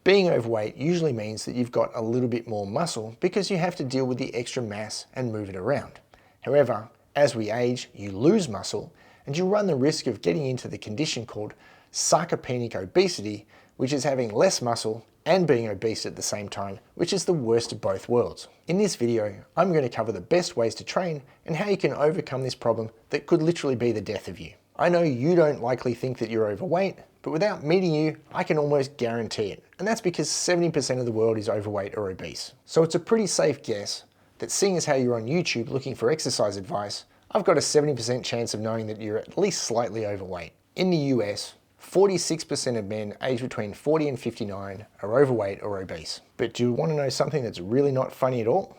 Being overweight usually means that you've got a little bit more muscle because you have to deal with the extra mass and move it around. However, as we age, you lose muscle and you run the risk of getting into the condition called sarcopenic obesity, which is having less muscle and being obese at the same time, which is the worst of both worlds. In this video, I'm going to cover the best ways to train and how you can overcome this problem that could literally be the death of you. I know you don't likely think that you're overweight, but without meeting you, I can almost guarantee it. And that's because 70% of the world is overweight or obese. So it's a pretty safe guess that seeing as how you're on YouTube looking for exercise advice, I've got a 70% chance of knowing that you're at least slightly overweight. In the US, 46% of men aged between 40 and 59 are overweight or obese. But do you want to know something that's really not funny at all?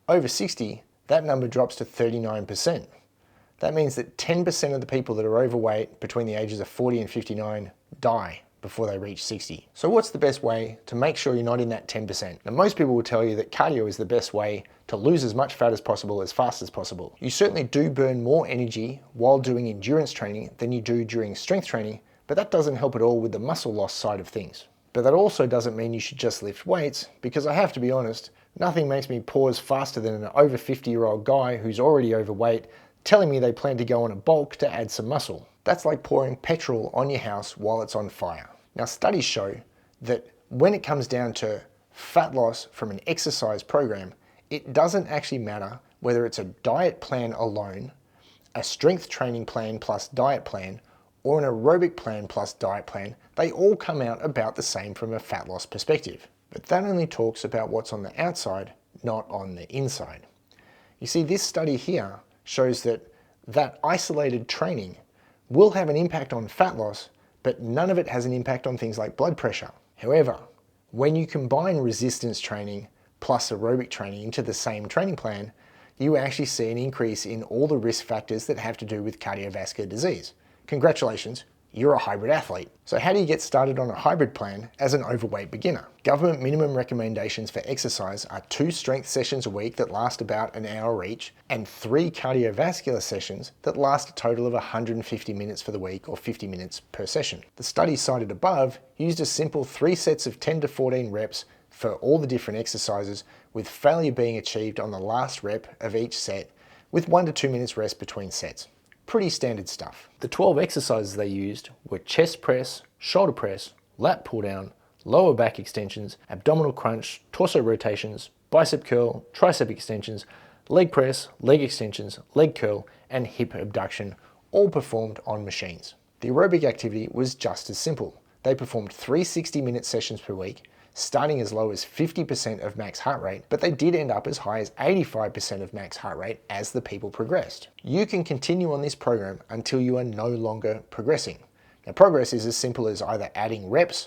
Over 60, that number drops to 39%. That means that 10% of the people that are overweight between the ages of 40 and 59 die before they reach 60. So what's the best way to make sure you're not in that 10%? Now, most people will tell you that cardio is the best way to lose as much fat as possible as fast as possible. You certainly do burn more energy while doing endurance training than you do during strength training, but that doesn't help at all with the muscle loss side of things. But that also doesn't mean you should just lift weights, because I have to be honest, nothing makes me pause faster than an over 50-year-old guy who's already overweight telling me they plan to go on a bulk to add some muscle. That's like pouring petrol on your house while it's on fire. Now, studies show that when it comes down to fat loss from an exercise program, it doesn't actually matter whether it's a diet plan alone, a strength training plan plus diet plan, or an aerobic plan plus diet plan. They all come out about the same from a fat loss perspective. But that only talks about what's on the outside, not on the inside. You see, this study here shows that isolated training will have an impact on fat loss, but none of it has an impact on things like blood pressure. However, when you combine resistance training plus aerobic training into the same training plan, you actually see an increase in all the risk factors that have to do with cardiovascular disease. Congratulations, you're a hybrid athlete. So how do you get started on a hybrid plan as an overweight beginner? Government minimum recommendations for exercise are 2 strength sessions a week that last about an hour each, and 3 cardiovascular sessions that last a total of 150 minutes for the week, or 50 minutes per session. The study cited above used a simple 3 sets of 10 to 14 reps for all the different exercises, with failure being achieved on the last rep of each set, with 1 to 2 minutes rest between sets. Pretty standard stuff. The 12 exercises they used were chest press, shoulder press, lat pull down, lower back extensions, abdominal crunch, torso rotations, bicep curl, tricep extensions, leg press, leg extensions, leg curl, and hip abduction, all performed on machines. The aerobic activity was just as simple. They performed 3 60-minute sessions per week, starting as low as 50% of max heart rate, but they did end up as high as 85% of max heart rate as the people progressed. You can continue on this program until you are no longer progressing. Now, progress is as simple as either adding reps,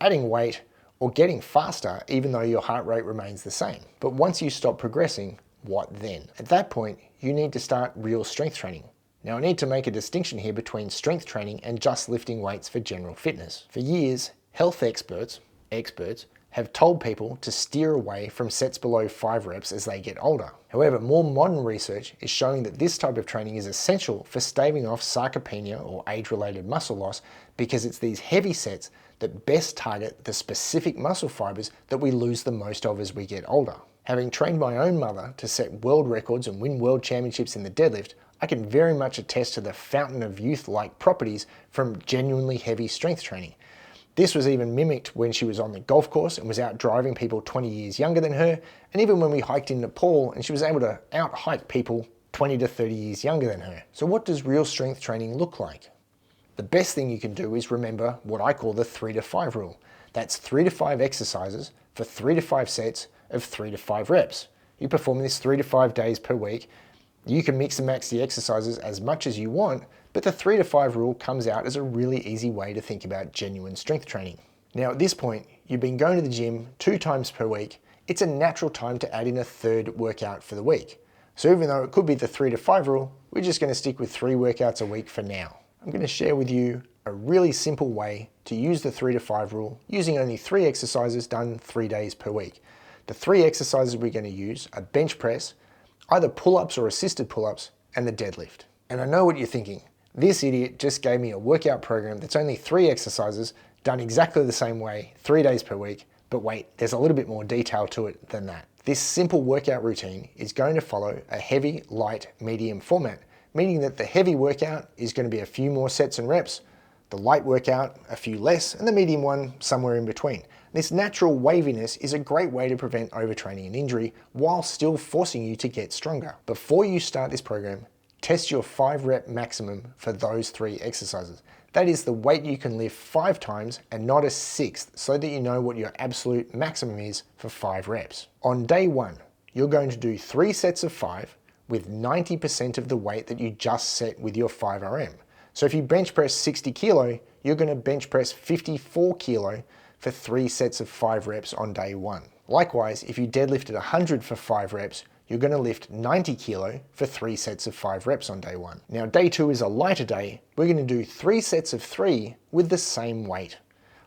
adding weight, or getting faster even though your heart rate remains the same. But once you stop progressing, what then? At that point, you need to start real strength training. Now, I need to make a distinction here between strength training and just lifting weights for general fitness. For years, health experts have told people to steer away from sets below 5 reps as they get older. However, more modern research is showing that this type of training is essential for staving off sarcopenia, or age-related muscle loss, because it's these heavy sets that best target the specific muscle fibers that we lose the most of as we get older. Having trained my own mother to set world records and win world championships in the deadlift, I can very much attest to the fountain of youth-like properties from genuinely heavy strength training. This was even mimicked when she was on the golf course and was out driving people 20 years younger than her, and even when we hiked in Nepal and she was able to out-hike people 20 to 30 years younger than her. So what does real strength training look like? The best thing you can do is remember what I call the 3 to 5 rule. That's 3 to 5 exercises for 3 to 5 sets of 3 to 5 reps. You perform this 3 to 5 days per week. You can mix and match the exercises as much as you want, but the 3 to 5 rule comes out as a really easy way to think about genuine strength training. Now, at this point, you've been going to the gym 2 times per week. It's a natural time to add in a 3rd workout for the week. So even though it could be the 3 to 5 rule, we're just going to stick with 3 workouts a week for now. I'm going to share with you a really simple way to use the 3 to 5 rule using only 3 exercises done 3 days per week. The 3 exercises we're going to use are bench press, either pull-ups or assisted pull-ups, and the deadlift. And I know what you're thinking. This idiot just gave me a workout program that's only 3 exercises done exactly the same way, 3 days per week, but wait, there's a little bit more detail to it than that. This simple workout routine is going to follow a heavy, light, medium format, meaning that the heavy workout is going to be a few more sets and reps, the light workout a few less, and the medium one somewhere in between. This natural waviness is a great way to prevent overtraining and injury while still forcing you to get stronger. Before you start this program, test your 5 rep maximum for those 3 exercises. That is the weight you can lift 5 times and not a 6th, so that you know what your absolute maximum is for 5 reps. On day 1, you're going to do 3 sets of 5 with 90% of the weight that you just set with your 5RM. So if you bench press 60 kilo, you're going to bench press 54 kilo for 3 sets of 5 reps on day 1. Likewise, if you deadlifted 100 for 5 reps, you're going to lift 90 kilo for 3 sets of 5 reps on day 1. Now day 2 is a lighter day. We're going to do 3 sets of 3 with the same weight.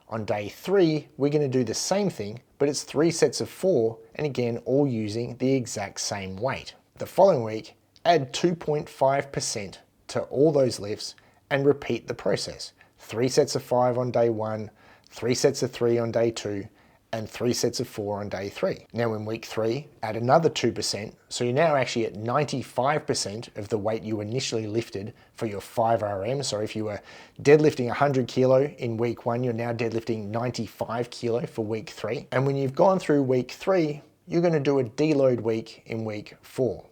On day 3, we're going to do the same thing, but it's 3 sets of 4, and again, all using the exact same weight. The following week, add 2.5% to all those lifts and repeat the process. 3 sets of 5 on day 1, 3 sets of 3 on day 2, and 3 sets of 4 on day 3. Now in week 3, add another 2%, so you're now actually at 95% of the weight you initially lifted for your 5RM. So if you were deadlifting 100 kilo in week 1, you're now deadlifting 95 kilo for week 3. And when you've gone through week 3, you're going to do a deload week in week 4.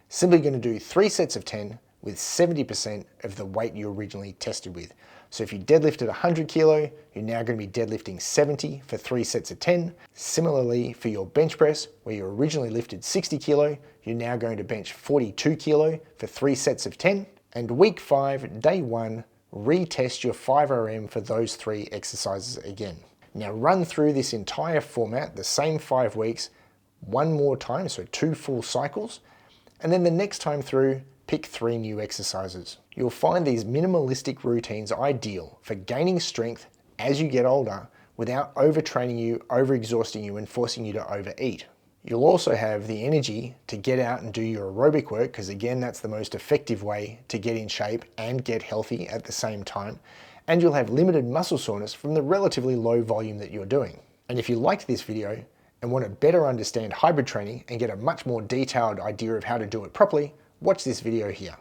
Simply going to do 3 sets of 10 with 70% of the weight you originally tested with. So if you deadlifted 100 kilo, you're now going to be deadlifting 70 for 3 sets of 10. Similarly, for your bench press, where you originally lifted 60 kilo, you're now going to bench 42 kilo for 3 sets of 10. And week 5, day 1, retest your 5RM for those 3 exercises again. Now run through this entire format, the same 5 weeks, one more time, so 2 full cycles. And then the next time through, pick 3 new exercises. You'll find these minimalistic routines ideal for gaining strength as you get older without overtraining you, overexhausting you, and forcing you to overeat. You'll also have the energy to get out and do your aerobic work, because again, that's the most effective way to get in shape and get healthy at the same time. And you'll have limited muscle soreness from the relatively low volume that you're doing. And if you liked this video and want to better understand hybrid training and get a much more detailed idea of how to do it properly, watch this video here.